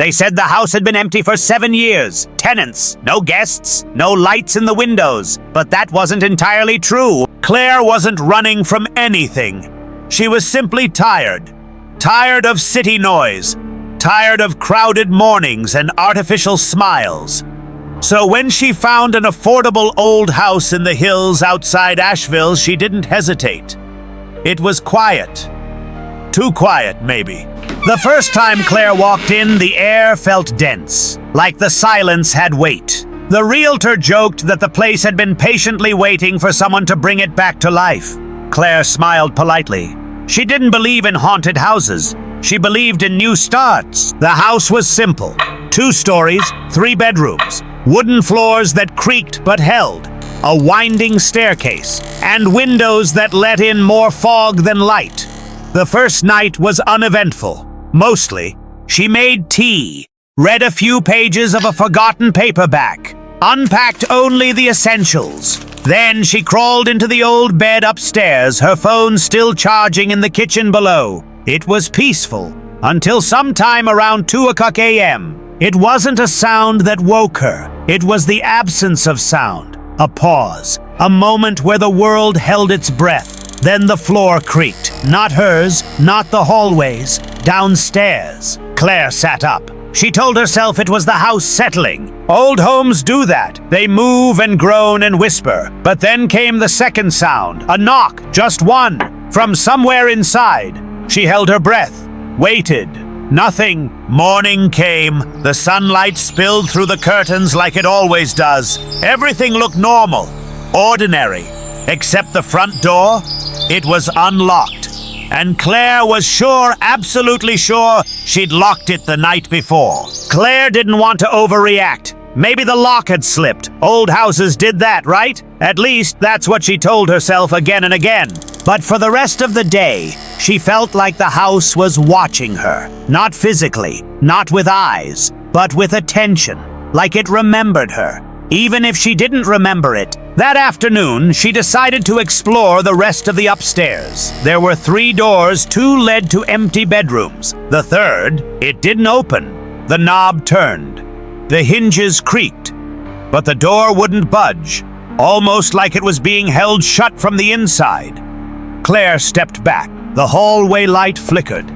They said the house had been empty for 7 years. Tenants, no guests, no lights in the windows. But that wasn't entirely true. Claire wasn't running from anything. She was simply tired. Tired of city noise. Tired of crowded mornings and artificial smiles. So when she found an affordable old house in the hills outside Asheville, she didn't hesitate. It was quiet. Too quiet, maybe. The first time Claire walked in, the air felt dense, like the silence had weight. The realtor joked that the place had been patiently waiting for someone to bring it back to life. Claire smiled politely. She didn't believe in haunted houses. She believed in new starts. The house was simple. 2 stories, 3 bedrooms, wooden floors that creaked but held, a winding staircase, and windows that let in more fog than light. The first night was uneventful. Mostly, she made tea, read a few pages of a forgotten paperback, unpacked only the essentials. Then she crawled into the old bed upstairs, her phone still charging in the kitchen below. It was peaceful, until sometime around 2:00 a.m. It wasn't a sound that woke her. It was the absence of sound. A pause, a moment where the world held its breath. Then the floor creaked. Not hers, not the hallways. Downstairs. Claire sat up. She told herself it was the house settling. Old homes do that. They move and groan and whisper. But then came the second sound. A knock, just one, from somewhere inside. She held her breath, waited. Nothing. Morning came. The sunlight spilled through the curtains like it always does. Everything looked normal, ordinary, except the front door. It was unlocked, and Claire was sure, absolutely sure, she'd locked it the night before. Claire didn't want to overreact. Maybe the lock had slipped. Old houses did that, right? At least that's what she told herself again and again. But for the rest of the day, she felt like the house was watching her. Not physically, not with eyes, but with attention, like it remembered her. Even if she didn't remember it, that afternoon, she decided to explore the rest of the upstairs. There were 3 doors, 2 led to empty bedrooms. The third, it didn't open. The knob turned. The hinges creaked, but the door wouldn't budge, almost like it was being held shut from the inside. Claire stepped back. The hallway light flickered,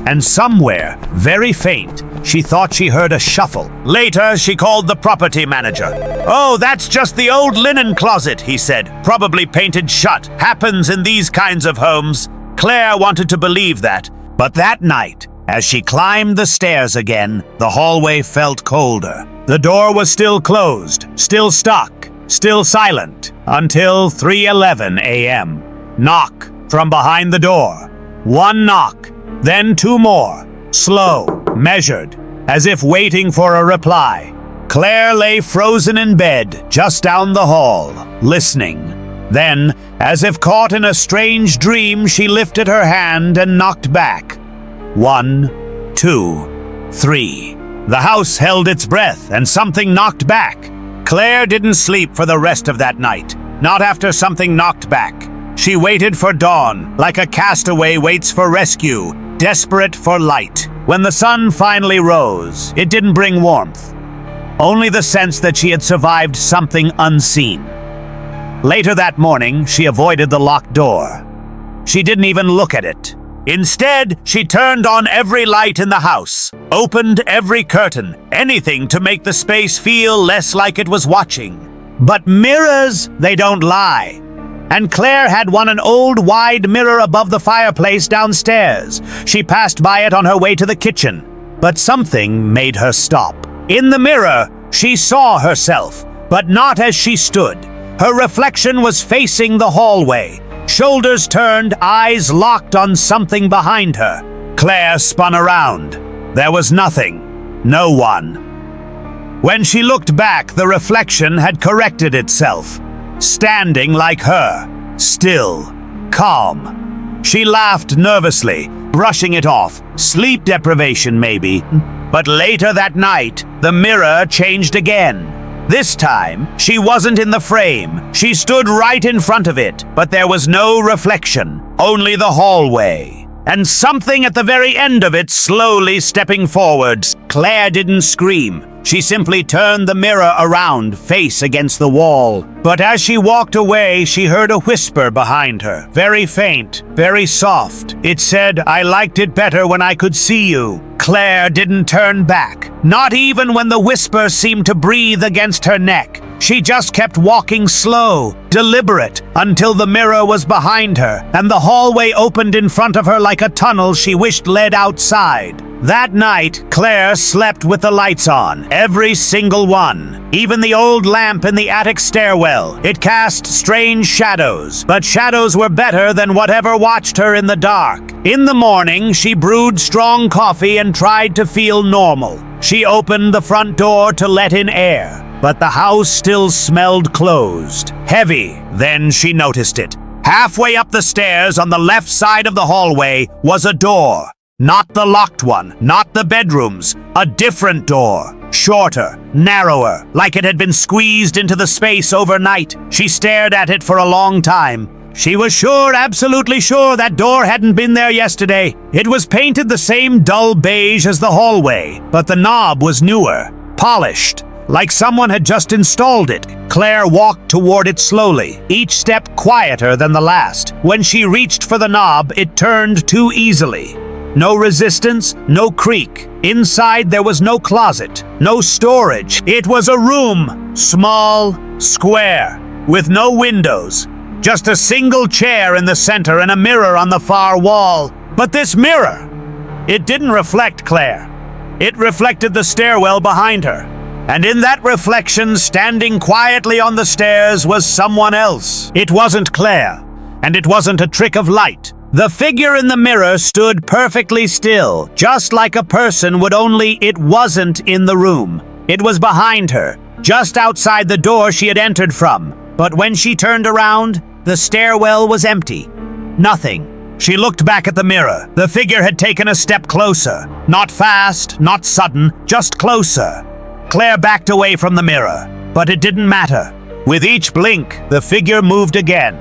and somewhere, very faint, she thought she heard a shuffle. Later, she called the property manager. "Oh, that's just the old linen closet," he said. "Probably painted shut. Happens in these kinds of homes." Claire wanted to believe that, but that night, as she climbed the stairs again, the hallway felt colder. The door was still closed, still stuck, still silent, until 3:11 a.m. Knock from behind the door. 1 knock, then 2 more, slow, measured, as if waiting for a reply. Claire lay frozen in bed just down the hall, listening. Then, as if caught in a strange dream, she lifted her hand and knocked back. 1, 2, 3. The house held its breath, and something knocked back. Claire didn't sleep for the rest of that night, not after something knocked back. She waited for dawn, like a castaway waits for rescue, desperate for light. When the sun finally rose, it didn't bring warmth, only the sense that she had survived something unseen. Later that morning, she avoided the locked door. She didn't even look at it. Instead, she turned on every light in the house, opened every curtain, anything to make the space feel less like it was watching. But mirrors, they don't lie. And Claire had an old wide mirror above the fireplace downstairs. She passed by it on her way to the kitchen, but something made her stop. In the mirror, she saw herself, but not as she stood. Her reflection was facing the hallway, shoulders turned, eyes locked on something behind her. Claire spun around. There was nothing, no one. When she looked back, the reflection had corrected itself, standing like her, still, calm. She laughed nervously, brushing it off. Sleep deprivation, maybe. But later that night, the mirror changed again. This time, she wasn't in the frame. She stood right in front of it, but there was no reflection, only the hallway. and something at the very end of it slowly stepping forwards. Claire didn't scream. She simply turned the mirror around, face against the wall. But as she walked away, she heard a whisper behind her, very faint, very soft. It said, "I liked it better when I could see you." Claire didn't turn back, not even when the whisper seemed to breathe against her neck. She just kept walking slow, deliberate, until the mirror was behind her, and the hallway opened in front of her like a tunnel she wished led outside. That night, Claire slept with the lights on, every single one. Even the old lamp in the attic stairwell. It cast strange shadows, but shadows were better than whatever watched her in the dark. In the morning, she brewed strong coffee and tried to feel normal. She opened the front door to let in air, but the house still smelled closed, heavy. Then she noticed it. Halfway up the stairs on the left side of the hallway was a door. Not the locked one, not the bedrooms, a different door. Shorter, narrower, like it had been squeezed into the space overnight. She stared at it for a long time. She was sure, absolutely sure, that door hadn't been there yesterday. It was painted the same dull beige as the hallway, but the knob was newer, polished, like someone had just installed it. Claire walked toward it slowly, each step quieter than the last. When she reached for the knob, it turned too easily. No resistance, no creak. Inside there was no closet, no storage. It was a room, small, square, with no windows. Just a single chair in the center and a mirror on the far wall. But this mirror, it didn't reflect Claire. It reflected the stairwell behind her. And in that reflection, standing quietly on the stairs, was someone else. It wasn't Claire, and it wasn't a trick of light. The figure in the mirror stood perfectly still, just like a person would, only it wasn't in the room. It was behind her, just outside the door she had entered from. But when she turned around, the stairwell was empty. Nothing. She looked back at the mirror. The figure had taken a step closer. Not fast, not sudden, just closer. Claire backed away from the mirror, but it didn't matter. With each blink, the figure moved again.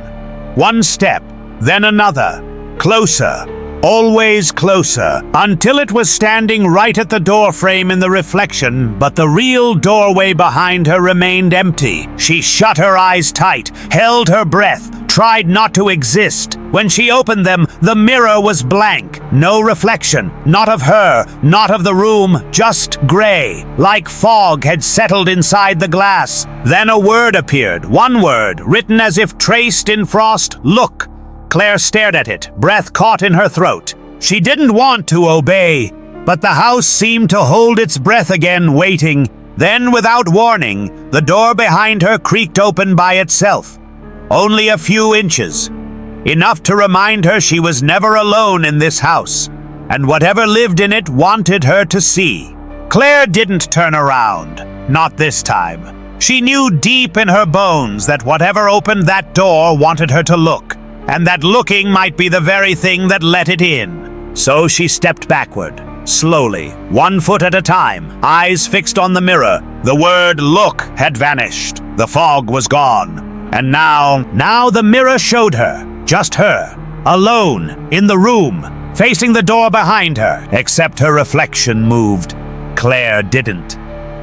One step, then another. Closer, always closer, until it was standing right at the doorframe in the reflection, but the real doorway behind her remained empty. She shut her eyes tight, held her breath, tried not to exist. When she opened them, the mirror was blank. No reflection, not of her, not of the room, just gray, like fog had settled inside the glass. Then a word appeared, one word, written as if traced in frost, "Look." Claire stared at it, breath caught in her throat. She didn't want to obey, but the house seemed to hold its breath again, waiting. Then, without warning, the door behind her creaked open by itself. Only a few inches. Enough to remind her she was never alone in this house, and whatever lived in it wanted her to see. Claire didn't turn around, not this time. She knew deep in her bones that whatever opened that door wanted her to look, and that looking might be the very thing that let it in. So she stepped backward, slowly, 1 foot at a time, eyes fixed on the mirror. The word "look" had vanished. The fog was gone. And now the mirror showed her, just her, alone, in the room, facing the door behind her, except her reflection moved. Claire didn't.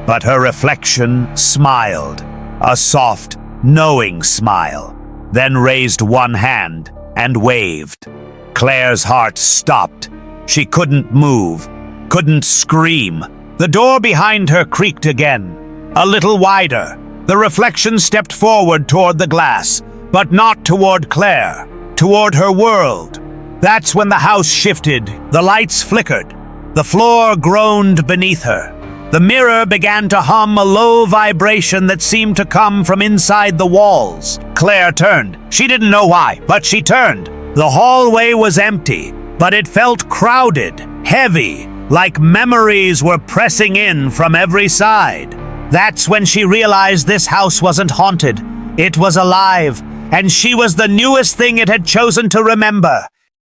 But her reflection smiled, a soft, knowing smile. Then raised one hand and waved. Claire's heart stopped. She couldn't move, couldn't scream. The door behind her creaked again, a little wider. The reflection stepped forward toward the glass, but not toward Claire, toward her world. That's when the house shifted, the lights flickered, the floor groaned beneath her. The mirror began to hum a low vibration that seemed to come from inside the walls. Claire turned. She didn't know why, but she turned. The hallway was empty, but it felt crowded, heavy, like memories were pressing in from every side. That's when she realized this house wasn't haunted. It was alive, and she was the newest thing it had chosen to remember.